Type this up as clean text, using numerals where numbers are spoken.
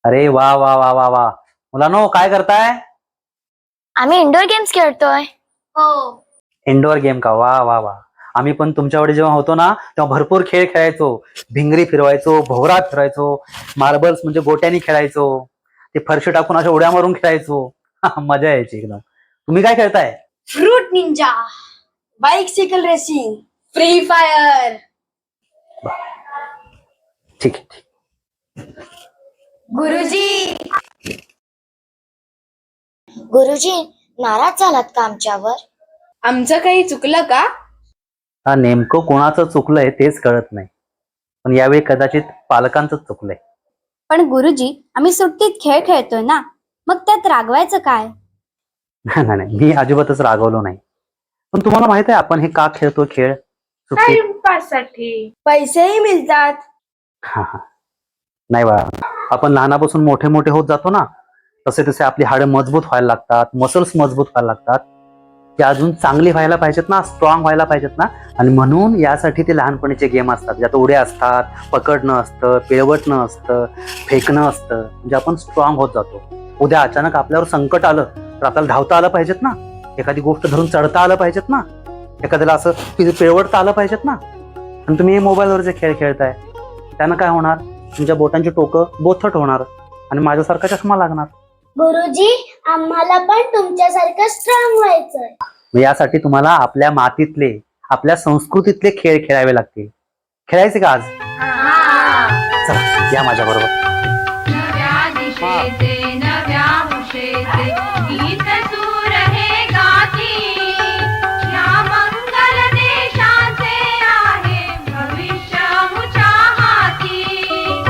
अरे वा वा वा वा वा, मुलांनो काय करताय? आम्ही इंडोर गेम्स खेळतोय. हो. इंडोर गेम का? वा वा वा. आम्ही पण तुमच्याकडे जेव्हा होतो ना तेव्हा भरपूर खेळ खेळायचो. भिंगरी फिरवायचो, भोवरा फिरवायचो, मार्बल्स म्हणजे गोट्यानी खेळायचो, ते फरशी टाकून अशा उड्या मारून खेळायचो. मजा यायची एकदम. तुम्ही काय खेळताय? Fruit Ninja, bicycle racing, free fire. ठीक आहे. गुरुजी, गुरुजी, नाराज झालात का आमच्यावर? आमचं काही चुकलं का? हा, नेमकं कोणाचं चुकलंय तेच कळत नाही, पण यावेळी कदाचित पालकांचं चुकलंय. पण गुरुजी, आम्ही सुट्टीत खेळ खेळतोय ना, मग त्यात रागवायचं काय? नाही नाही, मी अजिबातच रागवलो नाही. पण तुम्हाला माहित आहे आपण हे का खेळतो खेळ सुट्टीत? टाइमपास साठी. पैसेही मिळतात. हा हा, नाही बा, आपण लहानापासून मोठे मोठे होत जातो ना, तसे तसे आपली हाडं मजबूत व्हायला लागतात, मसल्स मजबूत व्हायला लागतात, ते अजून चांगली व्हायला पाहिजेत ना, स्ट्रॉंग व्हायला पाहिजेत ना. आणि म्हणून यासाठी ते लहानपणीचे गेम असतात, ज्यात उड्या असतात, पकडणं असतं, पिळवटणं असतं, फेकणं असतं, म्हणजे आपण स्ट्रॉंग होत जातो. उद्या अचानक आपल्यावर संकट आलं तर आपल्याला धावता आलं पाहिजेत ना, एखादी गोष्ट धरून चढता आलं पाहिजेत ना, एखाद्याला असं पिळवटता आलं पाहिजेत ना. आणि तुम्ही मोबाईलवर जे खेळ खेळताय त्यानं काय होणार? तुमच्या बोटांची टोकं बोथट होणार आणि माझ्यासारखा चष्मा लागणार. गुरुजी, आम्हाला पण तुमच्यासारखं स्ट्रॉंग व्हायचंय. मग यासाठी तुम्हाला आपल्या मातीतले, आपल्या संस्कृतीतले खेळ खेळावे लागतील. खेळायचे का आज? चला या माझ्या बरोबर. नव्या दिशेचे नव्या उशेचे गीत